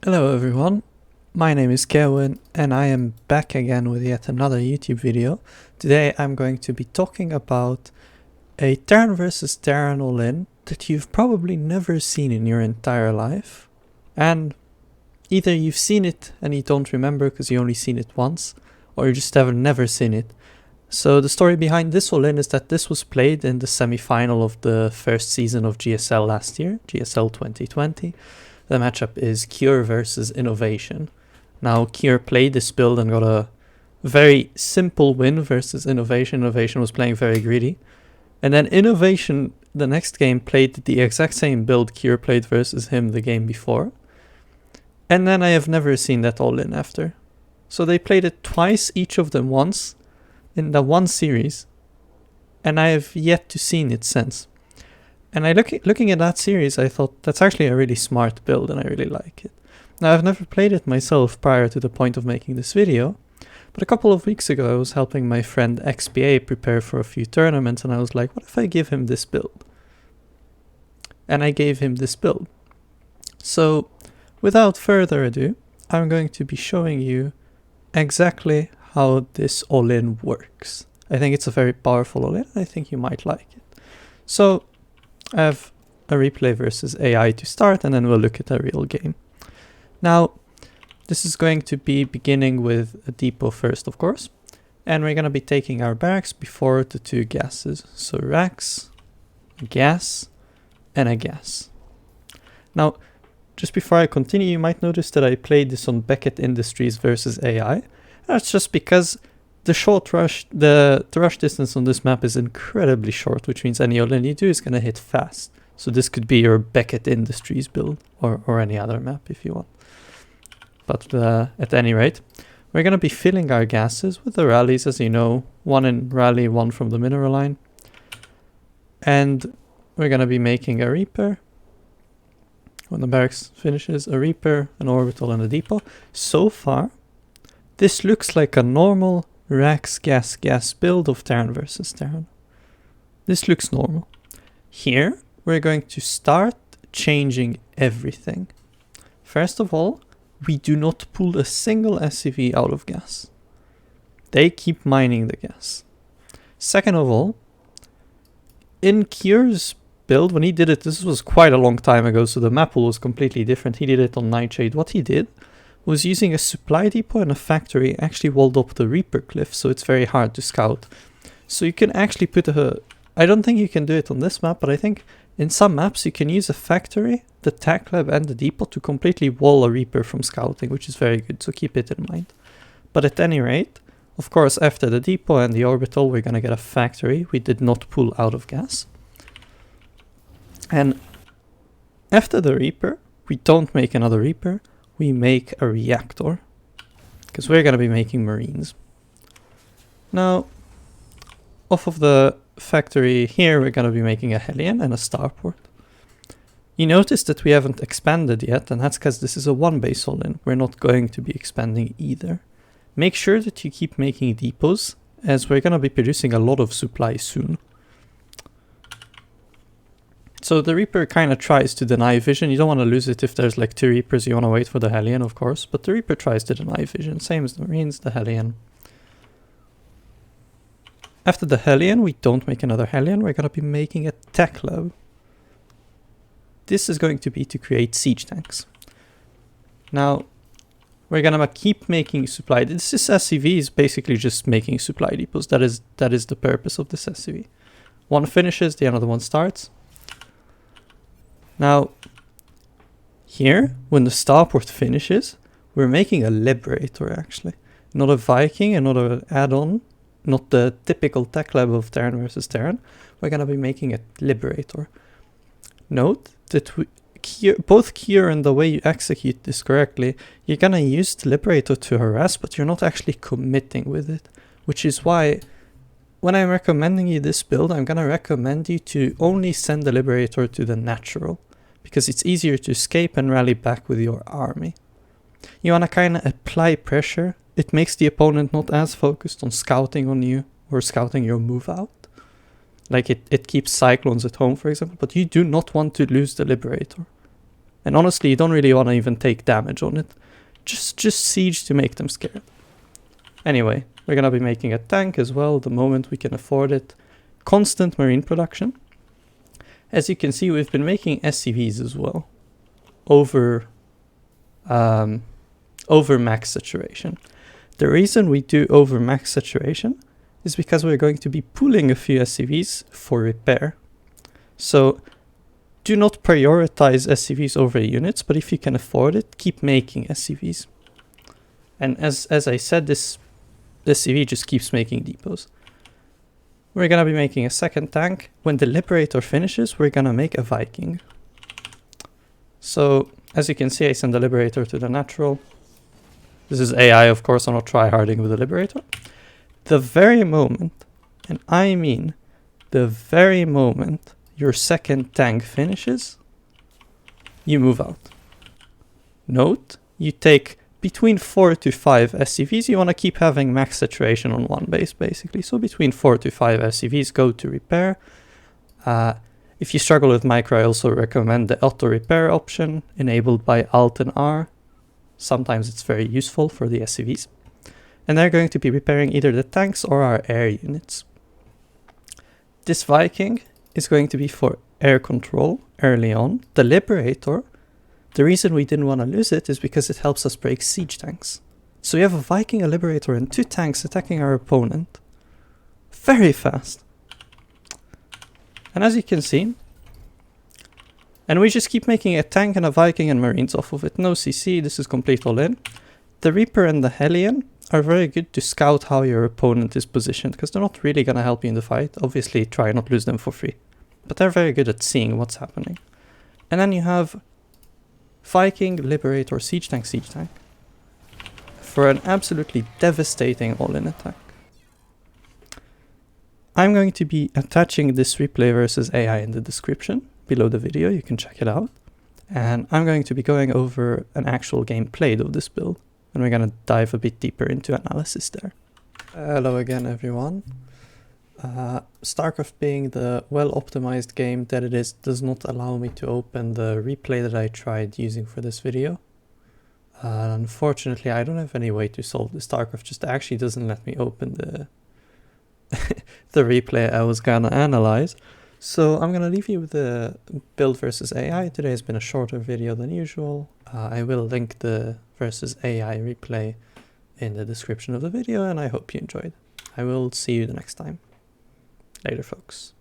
Hello everyone, my name is Kevin and I am back again with yet another YouTube video. Today I'm going to be talking about a Terran versus Terran All-In that you've probably never seen in your entire life. And either you've seen it and you don't remember because you only seen it once, or you just have never seen it. So the story behind this All-In is that this was played in the semi-final of the first season of GSL last year, GSL 2020. The matchup is Cure versus Innovation. Now Cure played this build and got a very simple win versus Innovation. Innovation was playing very greedy. And then Innovation, the next game, played the exact same build Cure played versus him the game before. And then I have never seen that All-In after. So they played it twice, each of them once, in the one series. And I have yet to seen it since. And looking at that series, I thought that's actually a really smart build and I really like it. Now, I've never played it myself prior to the point of making this video, but a couple of weeks ago I was helping my friend XPA prepare for a few tournaments and I was like, what if I give him this build? And I gave him this build. So, without further ado, I'm going to be showing you exactly how this All-In works. I think it's a very powerful All-In and I think you might like it. So, I have a replay versus AI to start and then we'll look at a real game. Now, this is going to be beginning with a depot first, of course. And we're going to be taking our barracks before the two gases. So racks, gas, and a gas. Now, just before I continue, you might notice that I played this on Beckett Industries versus AI. That's just because the rush distance on this map is incredibly short, which means any All-In you do is going to hit fast. So this could be your Beckett Industries build, or any other map if you want. But at any rate, we're going to be filling our gases with the rallies, as you know. One in rally, one from the mineral line. And we're going to be making a Reaper. When the barracks finishes, a Reaper, an orbital, and a depot. So far, this looks like a normal racks, gas build of Terran versus Terran. This looks normal. Here, we're going to start changing everything. First of all, we do not pull a single SCV out of gas. They keep mining the gas. Second of all, in Cure's build, when he did it, this was quite a long time ago, so the map pool was completely different. He did it on Nightshade. What he did was using a supply depot and a factory actually walled up the Reaper cliff, so it's very hard to scout. So you can actually put I don't think you can do it on this map, but I think in some maps you can use a factory, the tech lab and the depot to completely wall a Reaper from scouting, which is very good, so keep it in mind. But at any rate, of course, after the depot and the orbital, we're gonna get a factory. We did not pull out of gas. And after the Reaper, we don't make another Reaper. We make a reactor, because we're going to be making Marines. Now, off of the factory here, we're going to be making a Hellion and a starport. You notice that we haven't expanded yet, and that's because this is a one base All-In. We're not going to be expanding either. Make sure that you keep making depots, as we're going to be producing a lot of supply soon. So the Reaper kind of tries to deny vision. You don't want to lose it if there's like two Reapers. You want to wait for the Hellion, of course. But the Reaper tries to deny vision. Same as the Marines, the Hellion. After the Hellion, we don't make another Hellion. We're going to be making a tech lab. This is going to be to create siege tanks. Now, we're going to keep making supply. This SCV is basically just making supply depots. That is the purpose of this SCV. One finishes, the other one starts. Now, here, when the starport finishes, we're making a Liberator actually. Not a Viking and not an add-on, not the typical tech lab of Terran versus Terran. We're going to be making a Liberator. Note that both Cure and the way you execute this correctly, you're going to use the Liberator to harass, but you're not actually committing with it. Which is why, when I'm recommending you this build, I'm going to recommend you to only send the Liberator to the natural. Because it's easier to escape and rally back with your army. You want to kind of apply pressure. It makes the opponent not as focused on scouting on you or scouting your move out. Like it keeps Cyclones at home, for example, but you do not want to lose the Liberator. And honestly, you don't really want to even take damage on it. Just siege to make them scared. Anyway, we're going to be making a tank as well the moment we can afford it. Constant marine production. As you can see, we've been making SCVs as well. Over max saturation. The reason we do over max saturation is because we're going to be pooling a few SCVs for repair. So do not prioritize SCVs over units, but if you can afford it, keep making SCVs. And as I said, this SCV just keeps making depots. We're gonna be making a second tank. When the Liberator finishes, we're gonna make a Viking. So as you can see, I send the Liberator to the natural. This is AI, of course, I'm not tryharding with the Liberator. The very moment, and I mean the very moment your second tank finishes, you move out. Note, you take between 4 to 5 SCVs. You want to keep having max saturation on one base, basically. So between 4 to 5 SCVs go to repair. If you struggle with micro, I also recommend the auto repair option enabled by Alt and R. Sometimes it's very useful for the SCVs. And they're going to be repairing either the tanks or our air units. This Viking is going to be for air control early on. The Liberator, the reason we didn't want to lose it is because it helps us break siege tanks. So we have a Viking, a Liberator, and 2 tanks attacking our opponent very fast. And as you can see, and we just keep making a tank and a Viking and Marines off of it. No CC, this is complete all-in. The Reaper and the Hellion are very good to scout how your opponent is positioned, because they're not really going to help you in the fight. Obviously, try not lose them for free. But they're very good at seeing what's happening. And then you have Viking, Liberator, Siege Tank, for an absolutely devastating all-in attack. I'm going to be attaching this replay versus AI in the description below the video, you can check it out. And I'm going to be going over an actual game played of this build, and we're going to dive a bit deeper into analysis there. Hello again, everyone. StarCraft, being the well-optimized game that it is, does not allow me to open the replay that I tried using for this video. Unfortunately, I don't have any way to solve this. StarCraft just actually doesn't let me open the the replay I was gonna analyze. So I'm gonna leave you with the build versus AI. Today has been a shorter video than usual. I will link the versus AI replay in the description of the video, and I hope you enjoyed. I will see you the next time. Later, folks.